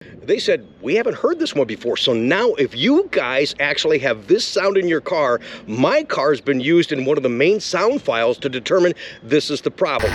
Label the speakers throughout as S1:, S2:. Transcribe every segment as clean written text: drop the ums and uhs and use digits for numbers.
S1: They said, we haven't heard this one before. So now if you guys actually have this sound in your car, my car's been used in one of the main sound files to determine this is the problem.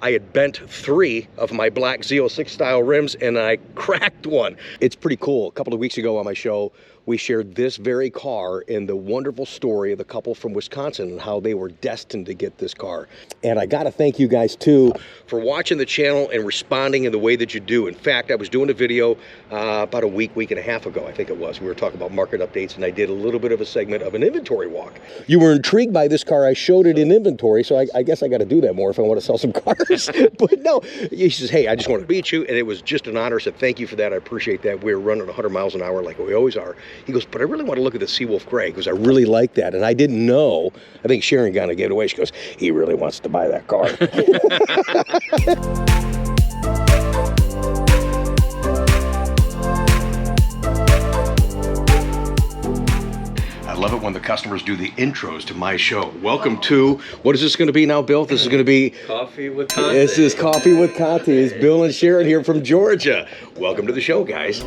S1: I had bent 3 of my black Z06 style rims and I cracked one. It's pretty cool. A couple of weeks ago on my show, we shared this very car and the wonderful story of the couple from Wisconsin and how they were destined to get this car. And I gotta thank you guys too for watching the channel and responding in the way that you do. In fact, I was doing a video about a week and a half ago, I think it was. We were talking about market updates and I did a little bit of a segment of an inventory walk. You were intrigued by this car. I showed it in inventory, so I guess I gotta do that more if I want to sell some cars. But no, he says, hey, I just want to meet you. And it was just an honor. So thank you for that. I appreciate that. We were running 100 miles an hour like we always are. He goes, but I really want to look at the Seawolf Gray because I really like that. And I didn't know. I think Sharon kind of gave it away. She goes, he really wants to buy that car. I love it when the customers do the intros to my show. Welcome to, what is this going to be now, Bill? This is going to be
S2: Coffee with Conti.
S1: This is Coffee with Conti. It's Bill and Sharon here from Georgia. Welcome to the show, guys.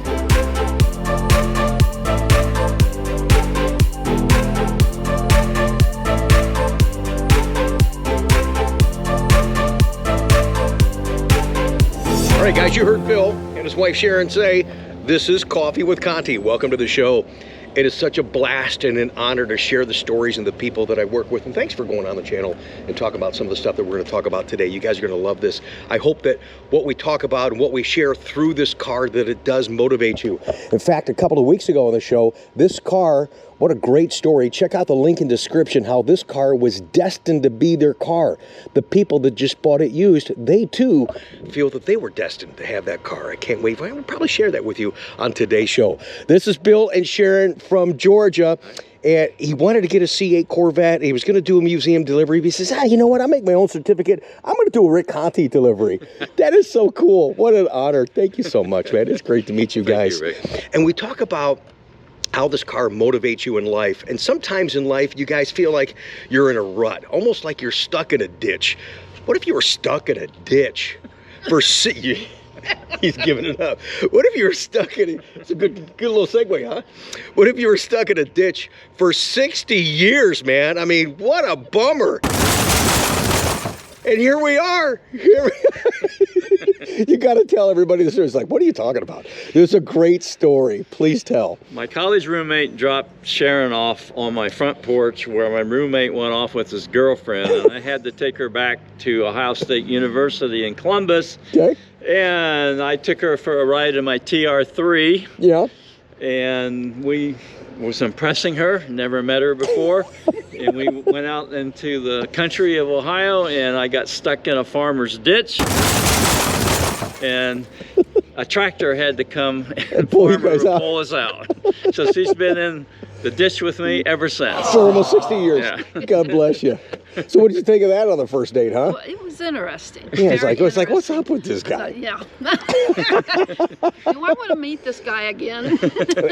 S1: All right, guys, you heard Bill and his wife Sharon say, this is Coffee with Conti. Welcome to the show. It is such a blast and an honor to share the stories and the people that I work with. And thanks for going on the channel and talking about some of the stuff that we're going to talk about today. You guys are going to love this. I hope that what we talk about and what we share through this car, that it does motivate you. In fact, a couple of weeks ago on the show, this car, what a great story. Check out the link in the description how this car was destined to be their car. The people that just bought it used, they too feel that they were destined to have that car. I can't wait. I'll probably share that with you on today's show. This is Bill and Sharon from Georgia. And he wanted to get a C8 Corvette. He was going to do a museum delivery. He says, you know what? I'll make my own certificate. I'm going to do a Rick Conti delivery. That is so cool. What an honor. Thank you so much, man. It's great to meet you guys.
S2: Thank you, Rick.
S1: And we talk about how this car motivates you in life. And sometimes in life, you guys feel like you're in a rut, almost like you're stuck in a ditch. What if you were stuck in a ditch for he's giving it up. What if you were stuck in it's a good little segue, huh? What if you were stuck in a ditch for 60 years, man? I mean, what a bummer. And here we are. You got to tell everybody the story. It's like, what are you talking about? There's a great story. Please tell.
S2: My college roommate dropped Sharon off on my front porch where my roommate went off with his girlfriend, and I had to take her back to Ohio State University in Columbus. Okay. And I took her for a ride in my TR3. Yeah. And we was impressing her, never met her before. And we went out into the country of Ohio, and I got stuck in a farmer's ditch. And a tractor had to come and pull us out. So she's been in the ditch with me ever since.
S1: For almost 60 years. Yeah. God bless you. So what did you think of that on the first date, huh?
S3: Well, it was interesting.
S1: Yeah, it's like, what's up with this guy?
S3: Yeah. Do I want to meet this guy again?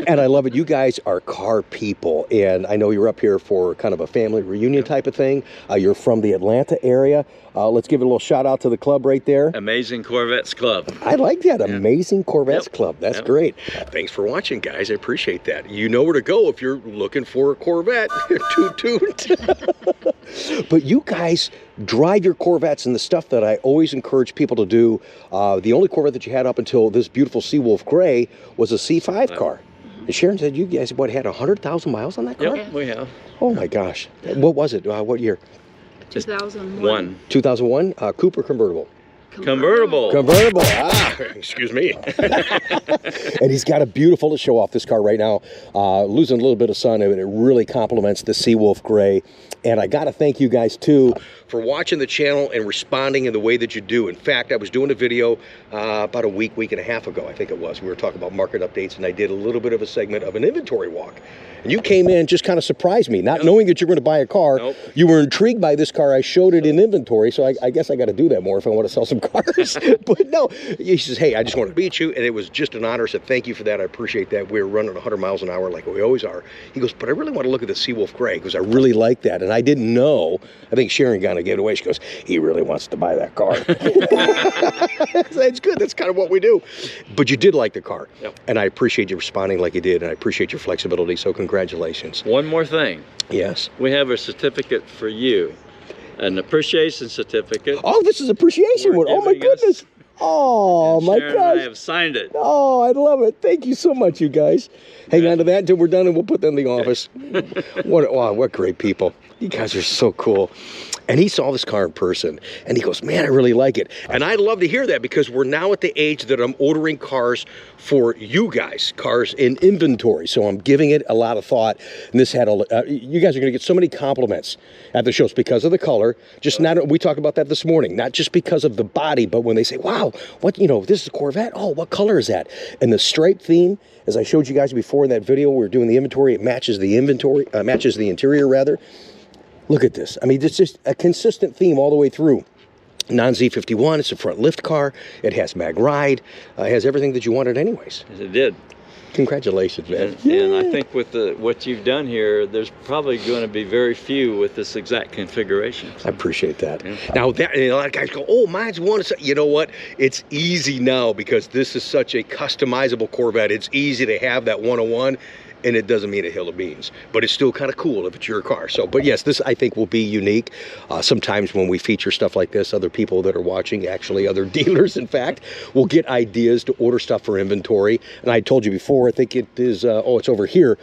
S1: And I love it. You guys are car people. And I know you're up here for kind of a family reunion type of thing. You're from the Atlanta area. Let's give it a little shout out to the club right there.
S2: Amazing Corvettes Club.
S1: I like that. Yeah. Amazing Corvettes Club. That's great. Thanks for watching, guys. I appreciate that. You know where to go if you're looking for a Corvette. Toot toot. But you guys drive your Corvettes, and the stuff that I always encourage people to do. The only Corvette that you had up until this beautiful Seawolf Gray was a C5 car. And Sharon said you guys, had 100,000 miles on that car?
S2: Yep, we have.
S1: Oh my gosh. What was it? What year?
S3: 2001.
S1: 2001? Coupe or convertible?
S2: Convertible.
S1: Convertible. Excuse me. And he's got a beautiful to show off this car right now. Losing a little bit of sun, and it really complements the Seawolf Gray. And I got to thank you guys too for watching the channel and responding in the way that you do. In fact, I was doing a video about a week and a half ago, I think it was. We were talking about market updates, and I did a little bit of a segment of an inventory walk. And you came in, just kind of surprised me, not knowing that you're going to buy a car. You were intrigued by this car. I showed it in inventory, so I guess I got to do that more if I want to sell some cars. But no, he says, hey, I just want to meet you. And it was just an honor. I said, thank you for that. I appreciate that. We were running 100 miles an hour like we always are. He goes, but I really want to look at the Seawolf Gray because I really like that. And I didn't know. I think Sharon kind of gave it away. She goes, he really wants to buy that car. That's good. That's kind of what we do. But you did like the car.
S2: Yep.
S1: And I appreciate you responding like you did. And I appreciate your flexibility. So congratulations.
S2: One more thing.
S1: Yes.
S2: We have a certificate for you, an appreciation certificate.
S1: Oh, this is appreciation one. Oh, my goodness. Oh, my
S2: Sharon and I
S1: gosh.
S2: have signed it.
S1: Oh, I love it. Thank you so much, you guys. Hang on to that until we're done, and we'll put them in the office. What great people. You guys are so cool. And he saw this car in person, and he goes, man, I really like it. And I love to hear that because we're now at the age that I'm ordering cars for you guys, cars in inventory. So I'm giving it a lot of thought. And this had you guys are going to get so many compliments at the shows because of the color. Just not, we talked about that this morning, not just because of the body, but when they say, wow, what, this is a Corvette. Oh, what color is that? And the stripe theme, as I showed you guys before in that video, we were doing the inventory. It matches the inventory, matches the interior rather. Look at this. I mean, it's just a consistent theme all the way through. Non-Z51, it's a front lift car. It has mag ride. It has everything that you wanted anyways.
S2: Yes, it did.
S1: Congratulations, man.
S2: And I think with what you've done here, there's probably going to be very few with this exact configuration.
S1: I appreciate that.
S2: Yeah.
S1: Now, a lot of guys go, oh, mine's one. You know what? It's easy now because this is such a customizable Corvette. It's easy to have that 101. And it doesn't mean a hill of beans, but it's still kind of cool if it's your car. So, but yes, this I think will be unique. Sometimes when we feature stuff like this, other people that are watching, actually other dealers, in fact, will get ideas to order stuff for inventory. And I told you before, I think it is, it's over here.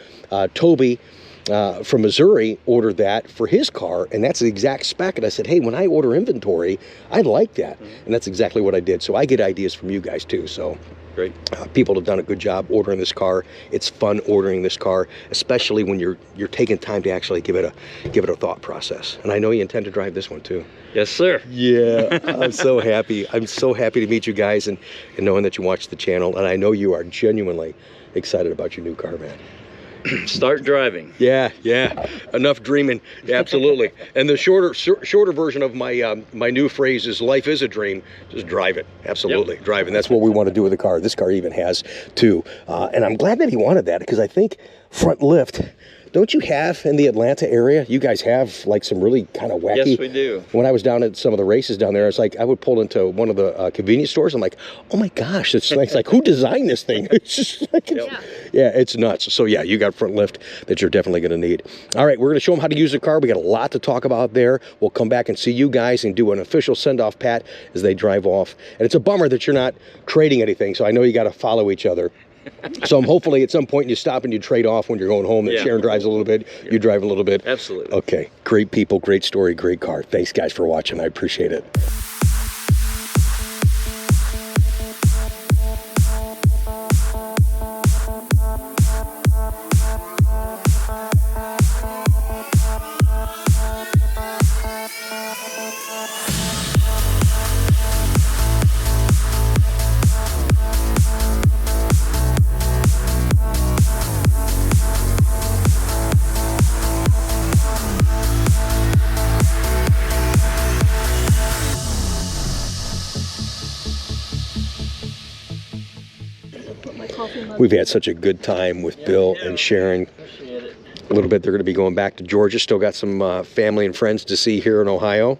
S1: Toby from Missouri ordered that for his car, and that's the exact spec. And I said, hey, when I order inventory, I'd like that. And that's exactly what I did. So I get ideas from you guys too. So.
S2: Great.
S1: People have done a good job ordering this car. It's fun ordering this car, especially when you're taking time to actually give it a thought process. And I know you intend to drive this one too.
S2: Yes, sir.
S1: Yeah, I'm so happy. I'm so happy to meet you guys and knowing that you watch the channel. And I know you are genuinely excited about your new car, man.
S2: Start driving.
S1: Yeah. Enough dreaming. Absolutely. And the shorter version of my new phrase is life is a dream. Just drive it. Absolutely.
S2: Yep.
S1: Drive. And that's what we want to do with the car. This car even has too. And I'm glad that he wanted that because I think front lift, don't you have in the Atlanta area, you guys have like some really kind of wacky.
S2: Yes, we do.
S1: When I was down at some of the races down there, it's like I would pull into one of the convenience stores. I'm like, oh my gosh, it's like who designed this thing? It's just like, yeah, it's nuts. So yeah, you got front lift that you're definitely going to need. All right, we're going to show them how to use the car. We got a lot to talk about there. We'll come back and see you guys and do an official send-off pat as they drive off. And it's a bummer that you're not trading anything. So I know you got to follow each other. So hopefully at some point you stop and you trade off when you're going home. That Sharon drives a little bit, you drive a little bit.
S2: Absolutely.
S1: Okay, great people, great story, great car. Thanks guys for watching. I appreciate it. We've had such a good time with Bill and Sharon. A little bit, they're going to be going back to Georgia. Still got some family and friends to see here in Ohio.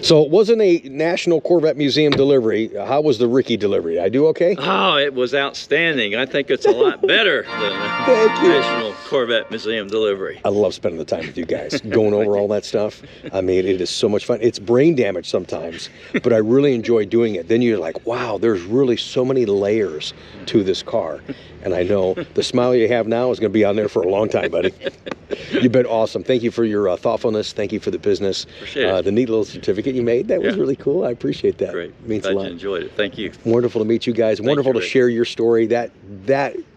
S1: So it wasn't a National Corvette Museum delivery. How was the Ricky delivery? Did I do okay?
S2: Oh, it was outstanding. I think it's a lot better than the National Corvette Museum delivery.
S1: I love spending the time with you guys, going over all that stuff. I mean, it is so much fun. It's brain damage sometimes, but I really enjoy doing it. Then you're like, wow, there's really so many layers to this car. And I know the smile you have now is going to be on there for a long time, buddy. You've been awesome. Thank you for your thoughtfulness. Thank you for the business.
S2: Appreciate it.
S1: The neat little certificate you made. That was really cool. I appreciate that.
S2: Great.
S1: It means
S2: Glad
S1: a lot.
S2: you enjoyed it. Thank you.
S1: Wonderful to meet you guys. Wonderful to share your story. That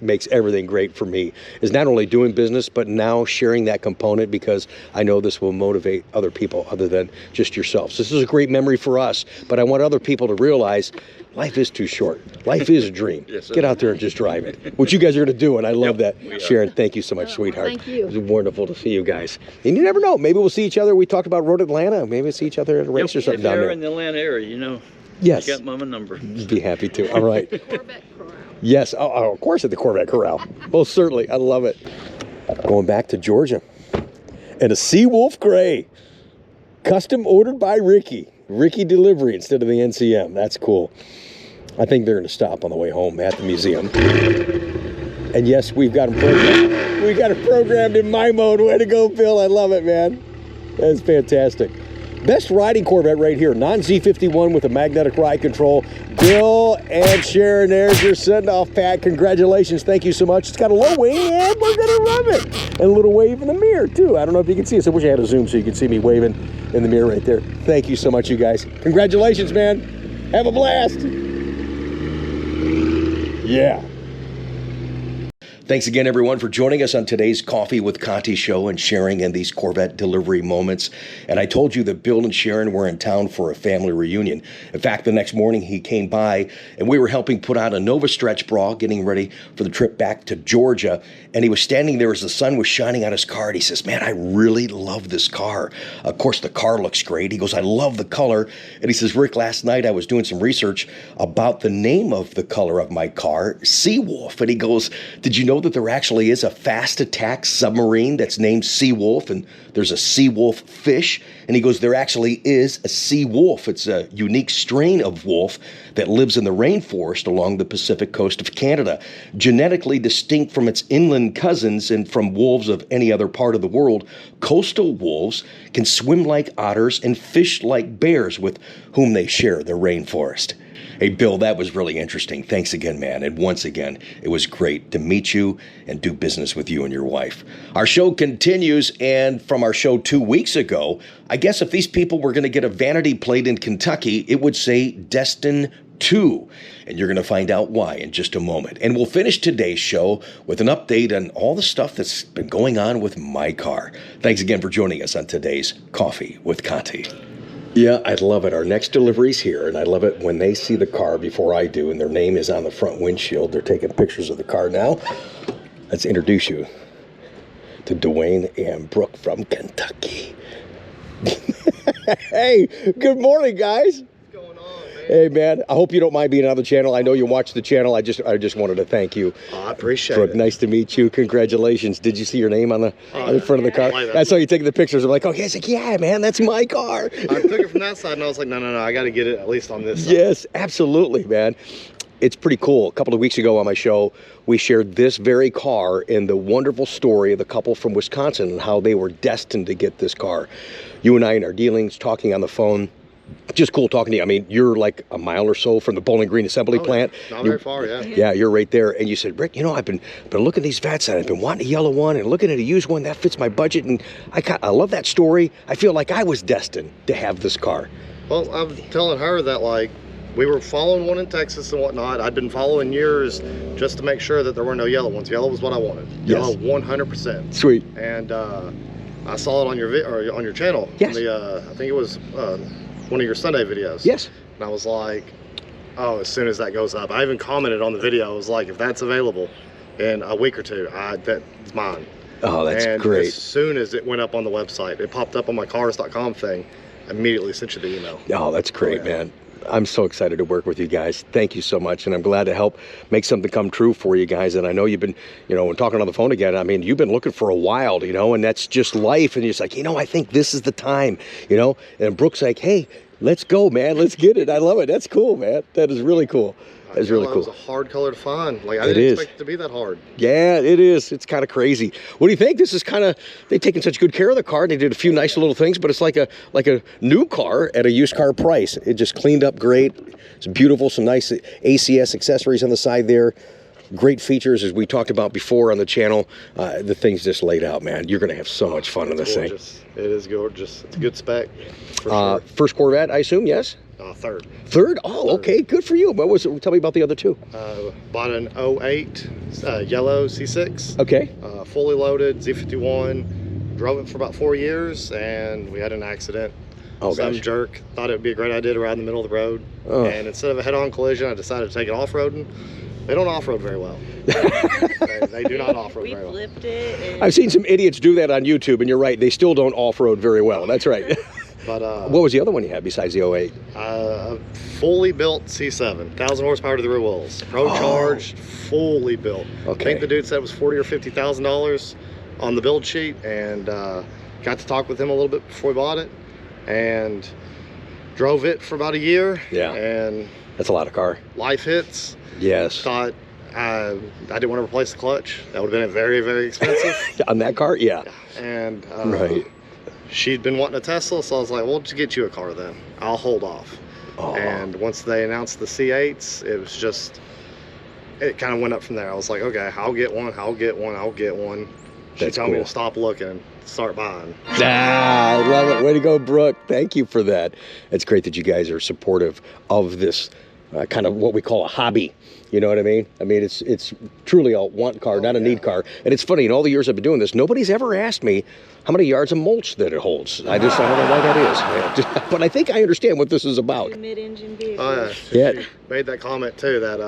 S1: makes everything great for me. Is not only doing business, but now sharing that component because I know this will motivate other people other than just yourselves. This is a great memory for us, but I want other people to realize life is too short. Life is a dream.
S2: Yes, sir.
S1: Get out there and just drive it, which you guys are going to do, and I love that. Sharon, thank you so much, sweetheart.
S3: Thank you.
S1: It was wonderful to see you guys. And you never know. Maybe we'll see each other. We talked about Road Atlanta. Maybe we'll see each other at a race. race or something down
S2: If you're
S1: there.
S2: in the Atlanta area, you know,
S1: Yes.
S2: you got my number.
S1: Be happy to. All right.
S3: Corvette Corral.
S1: Yes. Oh, of course at the Corvette Corral. Well, certainly. I love it. Going back to Georgia. And a Seawolf Gray. Custom ordered by Ricky. Ricky delivery instead of the NCM. That's cool. I think they're going to stop on the way home at the museum. And yes, we've got them programmed. We got it programmed in my mode. Way to go, Phil. I love it, man. That's fantastic. Best riding Corvette right here. Non-Z51 with a magnetic ride control. Bill and Sharon, there's your send-off, Pat. Congratulations. Thank you so much. It's got a low wing, and we're going to rub it. And a little wave in the mirror, too. I don't know if you can see it. I wish I had a zoom so you could see me waving in the mirror right there. Thank you so much, you guys. Congratulations, man. Have a blast. Yeah. Thanks again, everyone, for joining us on today's Coffee with Conti show and sharing in these Corvette delivery moments. And I told you that Bill and Sharon were in town for a family reunion. In fact, the next morning he came by and we were helping put out a Nova Stretch bra, getting ready for the trip back to Georgia. And he was standing there as the sun was shining on his car. And he says, man, I really love this car. Of course, the car looks great. He goes, I love the color. And he says, Rick, last night I was doing some research about the name of the color of my car, Seawolf. And he goes, did you know that there actually is a fast attack submarine that's named Seawolf, and there's a Seawolf fish? And he goes, there actually is a Seawolf. It's a unique strain of wolf that lives in the rainforest along the Pacific coast of Canada, genetically distinct from its inland cousins and from wolves of any other part of the world. Coastal wolves can swim like otters and fish like bears, with whom they share the rainforest. Hey, Bill, that was really interesting. Thanks again, man. And once again, it was great to meet you and do business with you and your wife. Our show continues, and from our show 2 weeks ago, I guess if these people were going to get a vanity plate in Kentucky, it would say Destin 2. And you're going to find out why in just a moment. And we'll finish today's show with an update on all the stuff that's been going on with my car. Thanks again for joining us on today's Coffee with Conti. Yeah, I love it. Our next delivery's here, and I love it when they see the car before I do, and their name is on the front windshield. They're taking pictures of the car now. Let's introduce you to Dwayne and Brook from Kentucky. Hey, good morning, guys.
S4: What's going on, man?
S1: Hey, man, I hope you don't mind being on the channel. I know you watch the channel. I just wanted to thank you.
S4: Oh, I appreciate
S1: Brook,
S4: it.
S1: nice to meet you. Congratulations. Did you see your name on the front of the car?
S4: Yeah.
S1: That's how you take the pictures. I'm like, oh, he's like, yeah, man, that's my car.
S4: I took it from that side, and I was like, no, I got to get it at least on this side.
S1: Yes, absolutely, man. It's pretty cool. A couple of weeks ago on my show, we shared this very car and the wonderful story of the couple from Wisconsin and how they were destined to get this car. You and I in our dealings, talking on the phone. Just cool talking to you. I mean, you're like a mile or so from the Bowling Green assembly plant.
S4: Not very far, yeah.
S1: Yeah, you're right there. And you said, Rick, you know, I've been looking at these vets, and I've been wanting a yellow one and looking at a used one that fits my budget. And I love that story. I feel like I was destined to have this car.
S4: Well, I'm telling her that, like, we were following one in Texas and whatnot. I'd been following yours just to make sure that there were no yellow ones. Yellow was what I wanted.
S1: Yes.
S4: Yellow 100%.
S1: Sweet.
S4: And I saw it on your channel.
S1: Yes.
S4: On the, I think it was one of your Sunday videos.
S1: Yes.
S4: And I was like, oh, as soon as that goes up. I even commented on the video. I was like, if that's available in a week or two, that's mine.
S1: Oh, that's
S4: and
S1: great.
S4: As soon as it went up on the website, it popped up on my cars.com thing. I immediately sent you the email.
S1: Oh, that's great, man. I'm so excited to work with you guys. Thank you so much. And I'm glad to help make something come true for you guys. And I know you've been, you know, when talking on the phone again, I mean, you've been looking for a while, you know, and that's just life. And you're just like, you know, I think this is the time, you know. And Brook's like, hey, let's go, man. Let's get it. I love it. That's cool, man. That is really cool. That's really cool.
S4: It was a hard color to find. Like, I didn't expect it to be that hard.
S1: Yeah, it is. It's kind of crazy. What do you think? This is kind of, they've taken such good care of the car. They did a few nice little things, but it's like a new car at a used car price. It just cleaned up great. It's beautiful. Some nice ACS accessories on the side there. Great features, as we talked about before on the channel. The thing's just laid out, man. You're going to have so much fun in this thing.
S4: It is gorgeous. It's a good spec, for sure.
S1: First Corvette, I assume, yes?
S4: Third.
S1: Third? Oh, okay. Good for you. What was it? Tell me about the other two.
S4: Bought an 08 yellow C6.
S1: Okay.
S4: Fully loaded, Z51. Drove it for about 4 years, and we had an accident.
S1: Oh,
S4: Some
S1: gosh.
S4: jerk thought it would be a great idea to ride in the middle of the road.
S1: Oh.
S4: And instead of a head-on collision, I decided to take it off-roading. They don't off-road very well. they do not off-road very well.
S3: We flipped it. And
S1: I've seen some idiots do that on YouTube, and you're right. They still don't off-road very well. That's right.
S4: But
S1: What was the other one you had besides the 08?
S4: a fully built C7, 1,000 horsepower to the rear wheels, pro charged, fully built.
S1: Okay.
S4: I think the dude said it was $40,000 or $50,000 on the build sheet, and got to talk with him a little bit before we bought it, and drove it for about a year.
S1: Yeah.
S4: And
S1: That's a lot of car.
S4: life hits.
S1: Yes.
S4: Thought I didn't want to replace the clutch. That would have been very, very expensive.
S1: On that car? Yeah.
S4: And
S1: Right.
S4: she'd been wanting a Tesla, so I was like, well, just get you a car then. I'll hold off.
S1: Oh.
S4: And once they announced the C8s, it was just, it kind of went up from there. I was like, okay, I'll get one, I'll get one, I'll get one. She
S1: That's
S4: told me
S1: cool.
S4: to stop looking and start buying.
S1: Ah, I love it. Way to go, Brooke. Thank you for that. It's great that you guys are supportive of this kind of what we call a hobby. You know what I mean? I mean, it's truly a want car, not a need car. And it's funny, in all the years I've been doing this, nobody's ever asked me how many yards of mulch that it holds. I don't know why that is. But I think I understand what this is about.
S3: Mid-engine vehicle.
S4: Oh,
S1: Yeah.
S4: She made that comment too, that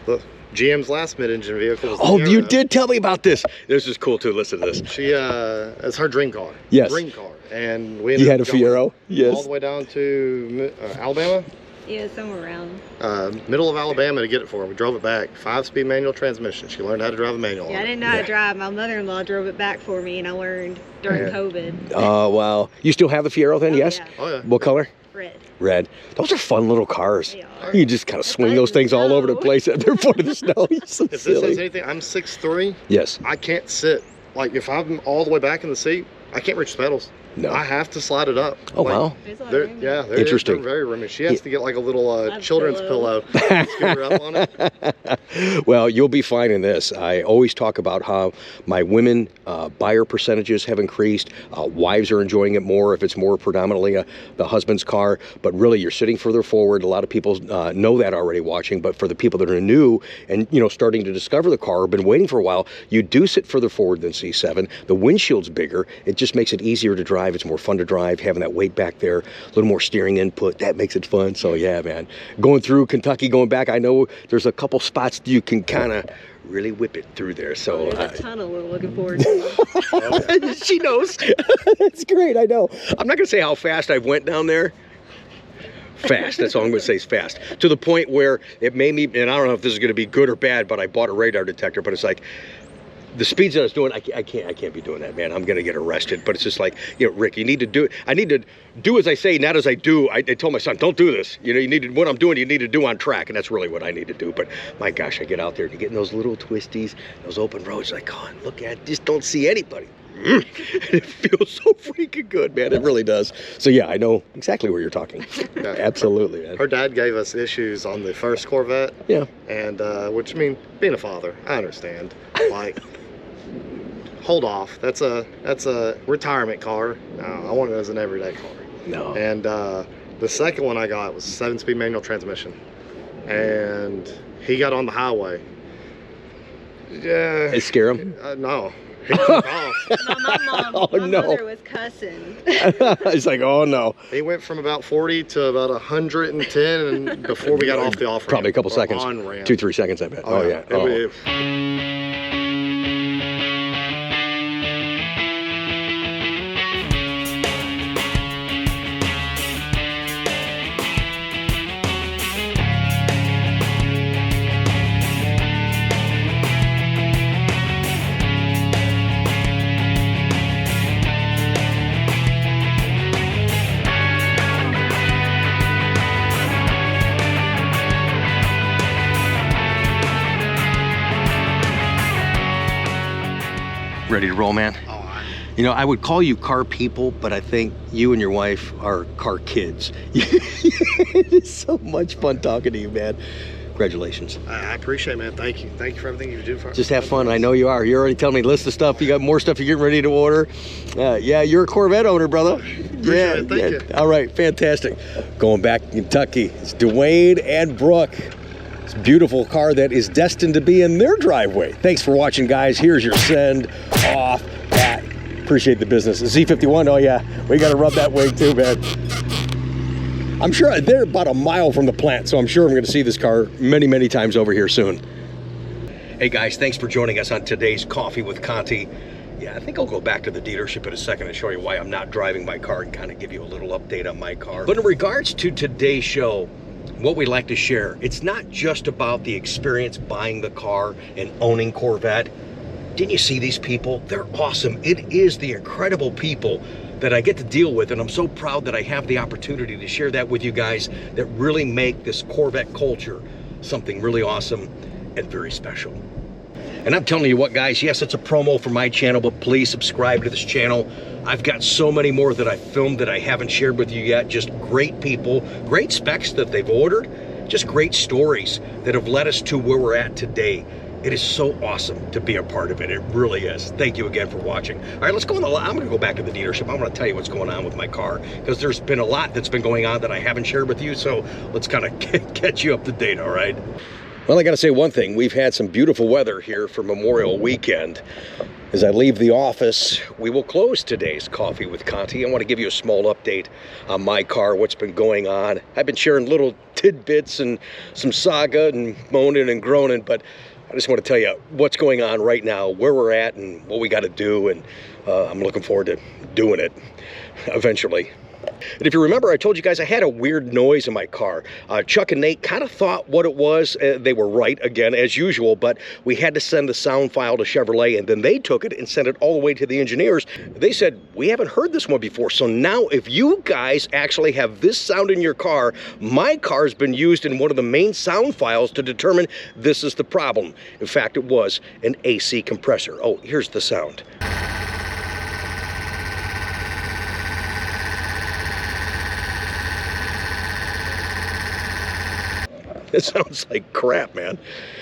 S4: look, GM's last mid-engine vehicle was the
S1: Oh, you
S4: Sierra.
S1: did tell me about this. This is cool too. Listen to this.
S4: She, it's her dream car.
S1: Yes.
S4: Dream car. And we
S1: You
S4: ended
S1: had a
S4: up going
S1: Fiero? Yes.
S4: all the way down to Alabama.
S3: Yeah, somewhere around.
S4: Middle of Alabama to get it for her. We drove it back. 5-speed manual transmission. She learned how to drive a manual.
S3: Yeah, I
S4: on it.
S3: didn't know how to drive. My mother-in-law drove it back for me, and I learned during
S4: Yeah.
S3: COVID.
S1: Oh, wow. You still have the Fiero then,
S3: Oh,
S1: yes?
S3: yeah.
S4: Oh yeah.
S1: What color?
S3: Red.
S1: Red. Those are fun little cars.
S3: They are.
S1: You just kind of swing those things all over the place. They're fun in the snow. You're so
S4: If this says
S1: silly.
S4: anything, I'm 6'3".
S1: Yes.
S4: I can't sit. Like if I'm all the way back in the seat, I can't reach the pedals.
S1: No.
S4: I have to slide it up.
S1: Oh,
S4: Like,
S1: wow.
S3: There's a lot
S4: They're,
S3: of room.
S4: yeah, they're,
S1: Interesting.
S4: They're very roomy. She has
S1: Yeah.
S4: to get like a little
S3: A
S4: children's pillow. Scoot her up on it.
S1: Well, you'll be fine in this. I always talk about how my women buyer percentages have increased. Wives are enjoying it more if it's more predominantly the husband's car. But really, you're sitting further forward. A lot of people know that already watching. But for the people that are new and starting to discover the car or been waiting for a while, you do sit further forward than C7. The windshield's bigger. It just makes it easier to drive. It's more fun to drive. Having that weight back there, a little more steering input, that makes it fun. So yeah, man, going through Kentucky, going back, I know there's a couple spots you can kind of really whip it through there. So
S3: There's a tunnel we're looking forward to.
S1: she knows. That's great. I know. I'm not gonna say how fast I went down there. Fast. That's all I'm gonna say is fast. To the point where it made me, and I don't know if this is gonna be good or bad, but I bought a radar detector. But it's like, the speeds that I was doing, I can't be doing that, man. I'm gonna get arrested. But it's just like, Rick, you need to do it. I need to do as I say, not as I do. I told my son, don't do this. You need to, what I'm doing, you need to do on track, and that's really what I need to do. But my gosh, I get out there and you get in those little twisties, those open roads, like, God, look at, just don't see anybody. It feels so freaking good, man. It really does. So yeah, I know exactly where you're talking.
S4: Yeah.
S1: Absolutely, man.
S4: Her dad gave us issues on the first Corvette.
S1: Yeah.
S4: And which, I mean, being a father, I understand. Like, hold off. That's a retirement car. I want it as an everyday car.
S1: No.
S4: And the second one I got was a 7-speed manual transmission, and he got on the highway. Yeah.
S1: It scare him?
S4: No. He took off.
S3: My
S1: Oh, no.
S3: mother was cussing.
S1: It's like, oh no.
S4: He went from about 40 to about 110, and before we got off the off ramp.
S1: Probably a couple
S4: or
S1: seconds.
S4: on ramp.
S1: 2-3 seconds, I bet. Oh, yeah. Oh. Ready to roll, man?
S4: Oh,
S1: I would call you car people, but I think you and your wife are car kids. It's so much fun talking to you, man. Congratulations.
S4: I appreciate it, man. Thank you. Thank you for everything you do for us.
S1: Just have fun. I know you are. You're already telling me list of stuff. You got more stuff you're getting ready to order. Yeah, you're a Corvette owner, brother.
S4: Appreciate it. Thank you.
S1: All right, fantastic. Going back to Kentucky, it's Dwayne and Brooke. It's a beautiful car that is destined to be in their driveway. Thanks for watching, guys. Here's your send off hat. Appreciate the business. The Z51, oh yeah, we got to rub that wing too, man. I'm sure they're about a mile from the plant, so I'm sure I'm going to see this car many, many times over here soon. Hey guys, thanks for joining us on today's Coffee with Conti. Yeah, I think I'll go back to the dealership in a second and show you why I'm not driving my car and kind of give you a little update on my car. But in regards to today's show, what we like to share, it's not just about the experience buying the car and owning Corvette. Didn't you see these people? They're awesome. It is the incredible people that I get to deal with, and I'm so proud that I have the opportunity to share that with you guys that really make this Corvette culture something really awesome and very special. And I'm telling you what, guys, yes, it's a promo for my channel, but please subscribe to this channel. I've got so many more that I filmed that I haven't shared with you yet. Just great people, great specs that they've ordered, just great stories that have led us to where we're at today. It is so awesome to be a part of it. It really is. Thank you again for watching. All right, let's go on I'm going to go back to the dealership. I want to tell you what's going on with my car because there's been a lot that's been going on that I haven't shared with you. So let's kind of catch you up to date, all right? Well, I got to say one thing. We've had some beautiful weather here for Memorial Weekend. As I leave the office, we will close today's Coffee with Conti. I want to give you a small update on my car, what's been going on. I've been sharing little tidbits and some saga and moaning and groaning, but I just want to tell you what's going on right now, where we're at, and what we got to do, and I'm looking forward to doing it eventually. And if you remember, I told you guys I had a weird noise in my car. Chuck and Nate kind of thought what it was. They were right, again, as usual, but we had to send the sound file to Chevrolet, and then they took it and sent it all the way to the engineers. They said, we haven't heard this one before, so now if you guys actually have this sound in your car, my car's been used in one of the main sound files to determine this is the problem. In fact, it was an AC compressor. Oh, here's the sound. It sounds like crap, man.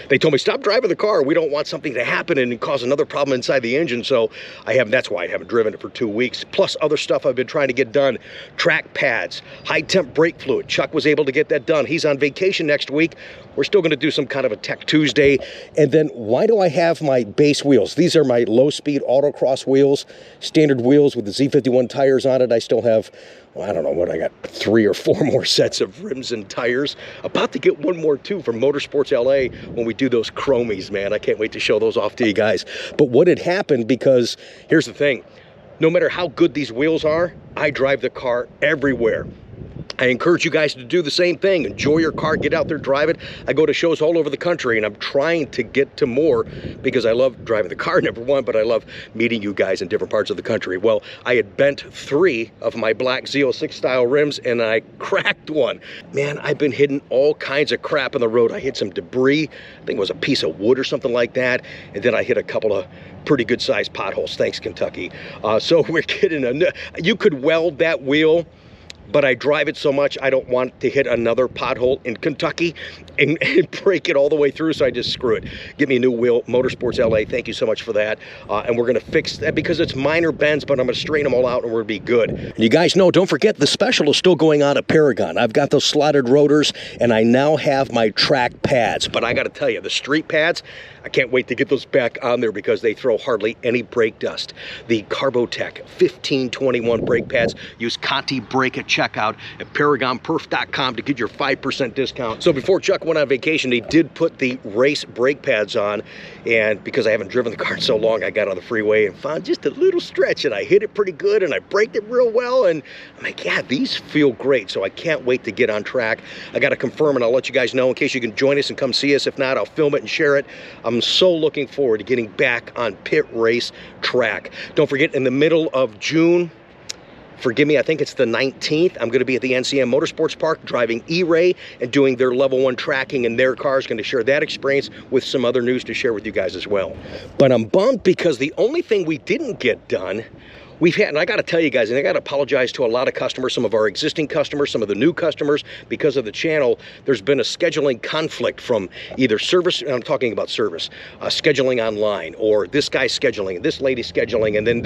S1: They told me, stop driving the car. We don't want something to happen and cause another problem inside the engine. So that's why I haven't driven it for 2 weeks. Plus other stuff I've been trying to get done. Track pads, high temp brake fluid. Chuck was able to get that done. He's on vacation next week. We're still going to do some kind of a Tech Tuesday. And then why do I have my base wheels? These are my low speed autocross wheels, standard wheels with the Z51 tires on it. I still have, well, I don't know what I got, 3 or 4 more sets of rims and tires. About to get one more too from Motorsports LA when we do those chromies, man. I can't wait to show those off to you guys. But what had happened, because here's the thing, no matter how good these wheels are, I drive the car everywhere. I encourage you guys to do the same thing. Enjoy your car, get out there, drive it. I go to shows all over the country, and I'm trying to get to more because I love driving the car, number one, but I love meeting you guys in different parts of the country. Well, I had bent 3 of my black Z06 style rims, and I cracked one. Man, I've been hitting all kinds of crap on the road. I hit some debris. I think it was a piece of wood or something like that, and then I hit a couple of pretty good sized potholes. Thanks, Kentucky. So we're getting you could weld that wheel, but I drive it so much I don't want to hit another pothole in Kentucky and break it all the way through, so I just screw it. Get me a new wheel, Motorsports LA, thank you so much for that. And we're gonna fix that because it's minor bends, but I'm gonna straighten them all out and we're gonna be good. And you guys know, don't forget, the special is still going on at Paragon. I've got those slotted rotors and I now have my track pads, but I gotta tell you, the street pads, I can't wait to get those back on there because they throw hardly any brake dust. The Carbotech 1521 brake pads, use CONTIBRAKE at checkout at ParagonPerf.com to get your 5% discount. So before Chuck went on vacation, he did put the race brake pads on, and because I haven't driven the car in so long, I got on the freeway and found just a little stretch, and I hit it pretty good, and I braked it real well, and I'm like, yeah, these feel great, so I can't wait to get on track. I got to confirm, and I'll let you guys know in case you can join us and come see us. If not, I'll film it and share it. I'm so looking forward to getting back on pit race track. Don't forget, in the middle of June, forgive me, I think it's the 19th, I'm going to be at the NCM Motorsports Park driving E-Ray and doing their level 1 tracking in their cars. Going to share that experience with some other news to share with you guys as well. But I'm bummed because the only thing we didn't get done, we've had, and I got to tell you guys, and I got to apologize to a lot of customers, some of our existing customers, some of the new customers, because of the channel. There's been a scheduling conflict from either service, I'm talking about service, scheduling online, or this guy's scheduling, this lady's scheduling, and then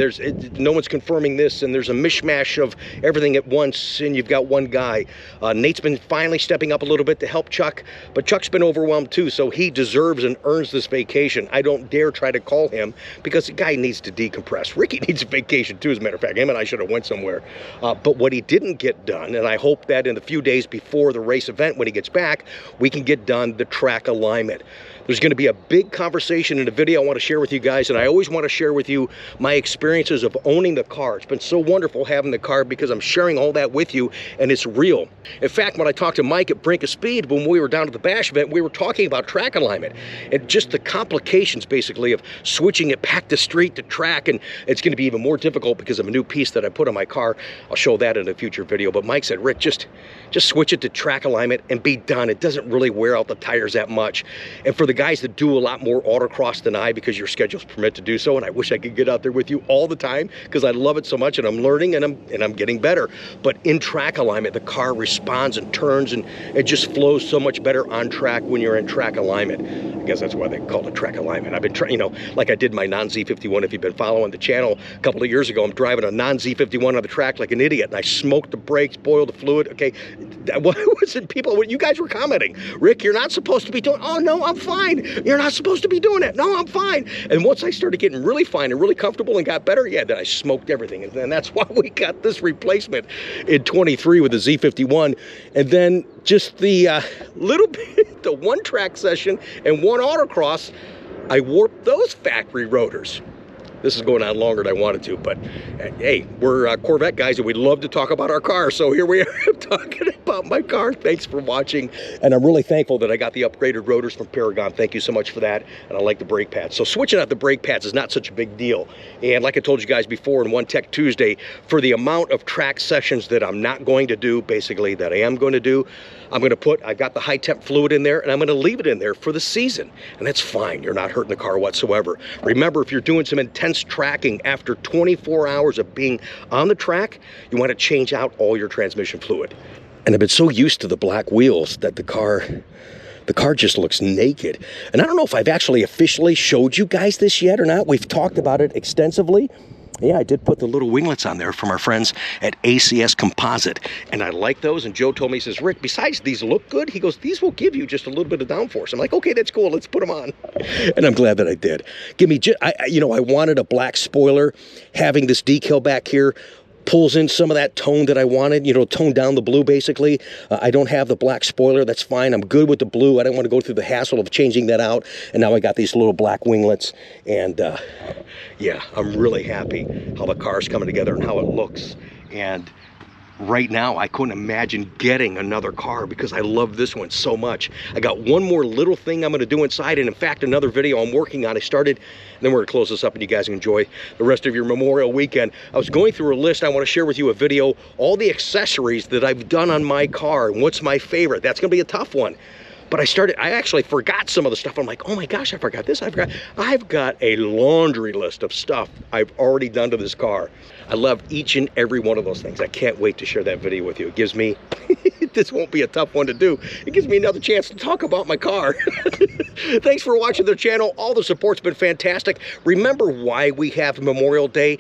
S1: no one's confirming this, and there's a mishmash of everything at once, and you've got one guy. Nate's been finally stepping up a little bit to help Chuck, but Chuck's been overwhelmed too, so he deserves and earns this vacation. I don't dare try to call him because the guy needs to decompress. Ricky needs a vacation too, as a matter of fact. Him and I should have went somewhere. But what he didn't get done, and I hope that in the few days before the race event, when he gets back, we can get done the track alignment. There's going to be a big conversation in a video I want to share with you guys, and I always want to share with you my experiences of owning the car. It's been so wonderful having the car because I'm sharing all that with you, and it's real. In fact, when I talked to Mike at Brink of Speed, when we were down at the Bash event, we were talking about track alignment and just the complications, basically, of switching it back to street to track, and it's going to be even more difficult because of a new piece that I put on my car. I'll show that in a future video, but Mike said, Rick, just switch it to track alignment and be done. It doesn't really wear out the tires that much. And for the guys that do a lot more autocross than I, because your schedules permit to do so, and I wish I could get out there with you all the time because I love it so much, and I'm learning and I'm getting better. But in track alignment, the car responds and turns, and it just flows so much better on track when you're in track alignment. I guess that's why they call it track alignment. I've been trying, you know, like I did my non-Z51. If you've been following the channel, a couple of years ago, I'm driving a non-Z51 on the track like an idiot, and I smoked the brakes, boiled the fluid. Okay, what was it? People, you guys were commenting, Rick, you're not supposed to be doing. Oh no, I'm fine. You're not supposed to be doing it. No, I'm fine. And once I started getting really fine and really comfortable and got better, yeah, then I smoked everything. And then that's why we got this replacement in 23 with the Z51. And then just the little bit, the one track session and one autocross, I warped those factory rotors. This is going on longer than I wanted to, but hey, we're Corvette guys and we'd love to talk about our car. So here we are talking about my car. Thanks for watching. And I'm really thankful that I got the upgraded rotors from Paragon. Thank you so much for that. And I like the brake pads. So switching out the brake pads is not such a big deal. And like I told you guys before in One Tech Tuesday, for the amount of track sessions that I'm not going to do, basically that I am going to do, I've got the high temp fluid in there and I'm going to leave it in there for the season. And that's fine. You're not hurting the car whatsoever. Remember, if you're doing some intense tracking after 24 hours of being on the track, you want to change out all your transmission fluid. And I've been so used to the black wheels that the car just looks naked. And I don't know if I've actually officially showed you guys this yet or not. We've talked about it extensively. Yeah, I did put the little winglets on there from our friends at ACS Composite, and I like those. And Joe told me, he says, Rick, besides these look good, he goes, these will give you just a little bit of downforce. I'm like, okay, that's cool. Let's put them on. And I'm glad that I did. I wanted a black spoiler. Having this decal back here pulls in some of that tone that I wanted, you know, tone down the blue basically. I don't have the black spoiler, that's fine. I'm good with the blue. I don't want to go through the hassle of changing that out. And now I got these little black winglets, and yeah, I'm really happy how the car's coming together and how it looks. And right now, I couldn't imagine getting another car because I love this one so much. I got one more little thing I'm going to do inside, and in fact, another video I'm working on. I started, and then we're going to close this up and you guys can enjoy the rest of your Memorial weekend. I was going through a list. I want to share with you a video, all the accessories that I've done on my car, and what's my favorite. That's going to be a tough one. But I actually forgot some of the stuff. I'm like, oh my gosh, I forgot this. I've got a laundry list of stuff I've already done to this car. I love each and every one of those things. I can't wait to share that video with you. It gives me, this won't be a tough one to do. It gives me another chance to talk about my car. Thanks for watching the channel. All the support's been fantastic. Remember why we have Memorial Day.